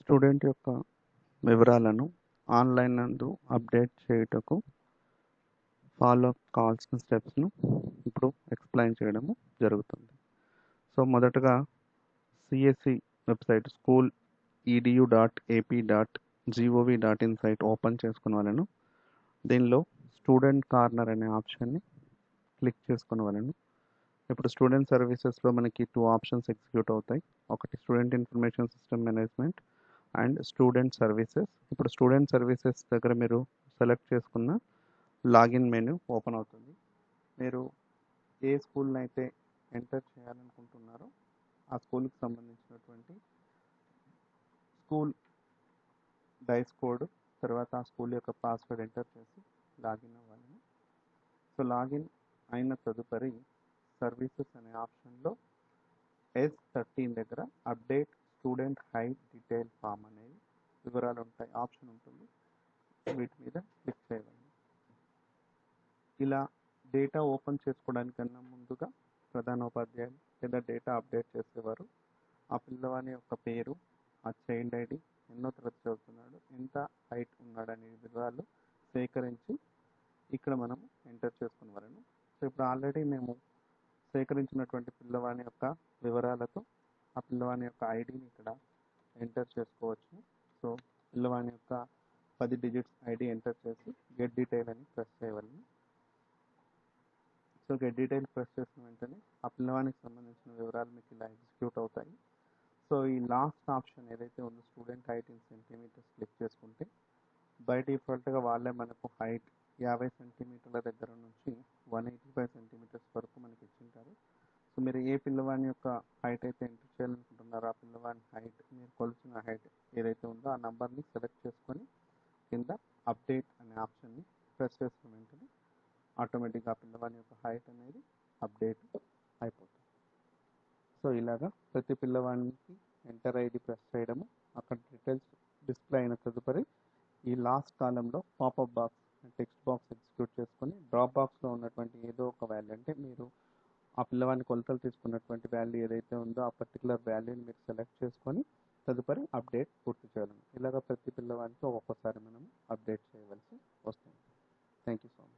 Student యొక్క వివరాలను online నందు అప్డేట్ చేయుటకు ఫాలో కావాల్సిన స్టెప్స్ను ఇప్పుడు ఎక్స్ప్లెయిన్ చేయడము జరుగుతుంది. సో మొదటగా CSE website school edu.ap.gov.in site open చేసుకుని వాళ్ళను. దీనిలో స్టూడెంట్ కార్నర్ అనే ఆప్షన్ని క్లిక్ చేసుకుని వాళ్ళను. ఇప్పుడు స్టూడెంట్ సర్వీసెస్లో మనకి 2 ఆప్షన్స్ ఎగ్జిక్యూట్ అవుతాయి. ఒకటి student information system management and student services. ఇప్పుడు స్టూడెంట్ సర్వీసెస్ దగ్గర మీరు సెలెక్ట్ చేసుకున్న లాగిన్ మెనూ ఓపెన్ అవుతుంది. మీరు ఏ స్కూల్ని అయితే ఎంటర్ చేయాలనుకుంటున్నారో ఆ స్కూల్కి సంబంధించినటువంటి స్కూల్ డైస్ కోడ్, తర్వాత ఆ స్కూల్ యొక్క పాస్వర్డ్ ఎంటర్ చేసి లాగిన్ అవ్వాలి. సో లాగిన్ అయిన తదుపరి సర్వీసెస్ అనే ఆప్షన్లో S13 దగ్గర update student height detail form అనేది వివరాలు ఉంటాయి ఆప్షన్ ఉంటుంది. వీటి మీద క్లిక్ చేయాలి. ఇలా డేటా ఓపెన్ చేసుకోవడానికన్నా ముందుగా ప్రధానోపాధ్యాయులు లేదా డేటా అప్డేట్ చేసేవారు ఆ పిల్లవాని యొక్క పేరు, ఆ చైల్డ్ ఐడి, ఎన్నో తరగతి చదువుతున్నాడు, ఎంత హైట్ ఉన్నాడు అనే వివరాలు సేకరించి ఇక్కడ మనం ఎంటర్ చేసుకునే వాళ్ళను. సో ఇప్పుడు ఆల్రెడీ మేము సేకరించినటువంటి పిల్లవాని యొక్క వివరాలతో ఆ పిల్లవాని యొక్క ఐడిని ఇక్కడ ఎంటర్ చేసుకోవచ్చు. సో పిల్లవాని యొక్క 10 డిజిట్స్ ఐడి ఎంటర్ చేసి గెట్ డీటెయిల్ అని ప్రెస్ చేయవలను. సో గెట్ డీటెయిల్ ప్రెస్ చేసిన వెంటనే ఆ పిల్లవానికి సంబంధించిన వివరాలు మీకు ఇలా ఎగ్జిక్యూట్ అవుతాయి. సో ఈ లాస్ట్ ఆప్షన్ ఏదైతే ఉందో student height in centimetres click చేసుకుంటే బై డిఫాల్ట్గా వాళ్ళే మనకు హైట్ 50 సెంటీమీటర్ల దగ్గర నుంచి 185 సెంటీమీటర్స్ వరకు మనకి ఇచ్చింటారు. సో మీరు ఏ పిల్లవాని యొక్క హైట్ అయితే ఎంటర్ చేయాలనుకుంటున్నారో ఆ పిల్లవాని హైట్, మీరు కొలిచిన హైట్ ఏదైతే ఉందో ఆ నంబర్ని సెలెక్ట్ చేసుకొని కింద అప్డేట్ అనే ఆప్షన్ని ప్రెస్ చేసిన వెంటనే ఆటోమేటిక్గా ఆ పిల్లవాని యొక్క హైట్ అనేది అప్డేట్ అయిపోతుంది. సో ఇలాగా ప్రతి పిల్లవానికి ఎంటర్ ఐడి ప్రెస్ చేయడము, అక్కడ డీటెయిల్స్ డిస్ప్లే అయిన తదుపరి ఈ లాస్ట్ కాలంలో popup box text box execute చేసుకొని డ్రాప్ బాక్స్లో ఉన్నటువంటి ఏదో ఒక వాల్యూ, అంటే మీరు ఆ పిల్లవాడిని కొలతలు తీసుకున్నటువంటి వాల్యూ ఏదైతే ఉందో ఆ పర్టికులర్ వాల్యూని మీరు సెలెక్ట్ చేసుకొని తదుపరి అప్డేట్ పూర్తి చేయాలి. ఇలాగ ప్రతి పిల్లవాడికి ఒక్కొక్కసారి మనం అప్డేట్ చేయవలసి వస్తుంది. Thank you so much.